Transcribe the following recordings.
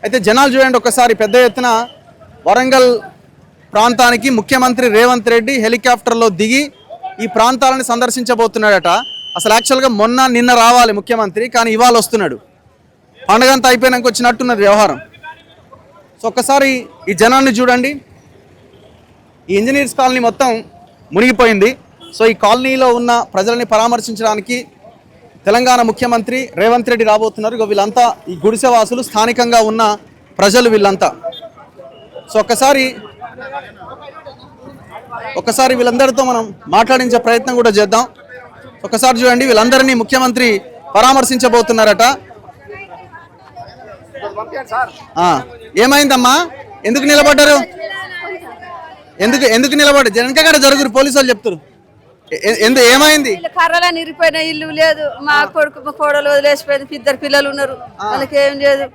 అయితే జనాలు చూడండి ఒక్కసారి పెద్ద ఎత్తున వరంగల్ ప్రాంతానికి ముఖ్యమంత్రి రేవంత్ రెడ్డి హెలికాప్టర్లో దిగి ఈ ప్రాంతాలను సందర్శించబోతున్నాడట. అసలు యాక్చువల్గా నిన్న రావాలి ముఖ్యమంత్రి, కానీ ఇవాళ వస్తున్నాడు. పండుగంతా అయిపోయినాక వచ్చినట్టున్నది వ్యవహారం. సో ఒక్కసారి ఈ జనాన్ని చూడండి. ఈ ఇంజనీర్స్ కాలనీ మొత్తం మునిగిపోయింది. సో ఈ కాలనీలో ఉన్న ప్రజలని పరామర్శించడానికి తెలంగాణ ముఖ్యమంత్రి రేవంత్ రెడ్డి రాబోతున్నారు. వీళ్ళంతా ఈ గుడిసెవాసులు, స్థానికంగా ఉన్న ప్రజలు వీళ్ళంతా. సో ఒక్కసారి వీళ్ళందరితో మనం మాట్లాడించే ప్రయత్నం కూడా చేద్దాం. ఒకసారి చూడండి, వీళ్ళందరినీ ముఖ్యమంత్రి పరామర్శించబోతున్నారట. ఏమైందమ్మా, ఎందుకు నిలబడ్డారు? ఎందుకు నిలబడ్డారు? వెనకగడ జరుగురు, పోలీసు వాళ్ళు చెప్తారు. ఏమైంది? కర్రలా నిరిపోయిన ఇల్లు లేదు, మా కొడుకు మా కోడలు వదిలేసిపోయింది, ఇద్దరు పిల్లలు ఉన్నారు, వాళ్ళకి ఏం లేదు,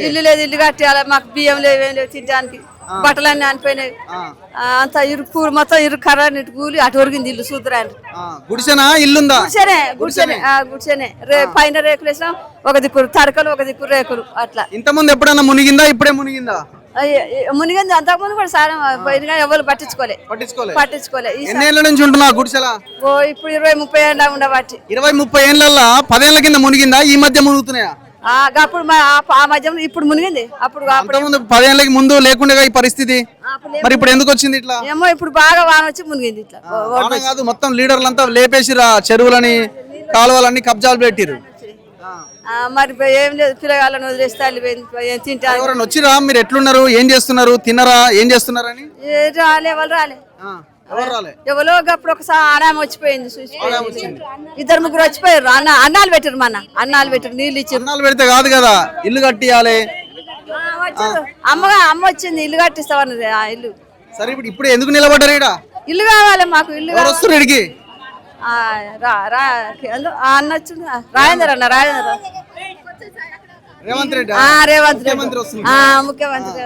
ఇల్లు లేదు, ఇల్లు కట్టాలి, మాకు బియ్యం లేవు, ఏం లేవు తినడానికి, బట్టలన్నీ అనిపోయినాయి, అంత ఇరుకు మొత్తం ఇరుకు కర్ర నీటి కూలి అటు ఒరిగింది ఇల్లు చూద్దరాండి. గుడిసెనా ఇల్లుందా? గుడిసెనే పైన రేకులు వేసినాం, ఒక దిక్కు తడకలు, ఒక దిక్కు రేకులు అట్లా. ఇంతకుముందు ఎప్పుడన్నా మునిగిందా? ఇప్పుడే మునిగిందా? మునిగింది, అంతకుముందు కూడా సార్ పోయింది, ఎవరు పట్టించుకోలే. ఎన్నేళ్ల నుంచి ఉంటున్నా గుడిసెలా? ఓ ఇప్పుడు 20-30 ఏళ్ళ ఉండబట్టి. 20-30 ఏళ్ళ 10 ఏళ్ల కింద మునిగిందా? ఈ మధ్య మునుగుతున్నాయా? అప్పుడు ఆ మధ్య ఇప్పుడు మునిగింది. అప్పుడు 10 ఏళ్ళకి ముందు లేకుండా ఈ పరిస్థితి, మరి ఇప్పుడు ఎందుకు వచ్చింది ఇట్లా? ఏమో ఇప్పుడు బాగా వాన వచ్చి మునిగింది. ఇట్లా కాదు, మొత్తం లీడర్లంతా లేపేసిరా, చెరువులని కాలువలన్నీ కబ్జాలు పెట్టిరు. మరి ఏం లేదు, పిల్లగాళ్ళని వదిలేస్తే తింటారు. ఎవరైనా వచ్చిరా? మీరు ఎట్లున్నారు, ఏం చేస్తున్నారు, తిన్నరా, ఏం చేస్తున్నారని? రాలే, వాళ్ళు రాలే. ఎవరో అప్పుడు ఒకసారి ఆనామ వచ్చిపోయింది, ఇద్దరు ముగ్గురు వచ్చిపోయారు. అన్నాలు పెట్టారు, అన్నాలు పెట్టారు, నీళ్ళు ఇచ్చారు. అన్నాలు పెడితే కాదు కదా, ఇల్లు కట్టియాలి. అమ్మ వచ్చింది, ఇల్లు కట్టిస్తామన్నది. ఆ ఇల్లు సరే, ఇప్పుడు ఎందుకు నిలబడ్డారు? ఇక్కడ ఇల్లు కావాలి మాకు, ఇల్లు వస్తారు ఇడికి. అన్న వచ్చింది, రాజేందర్ రేవంత్ రెడ్డి రేవంత్ రెడ్డి ముఖ్యమంత్రి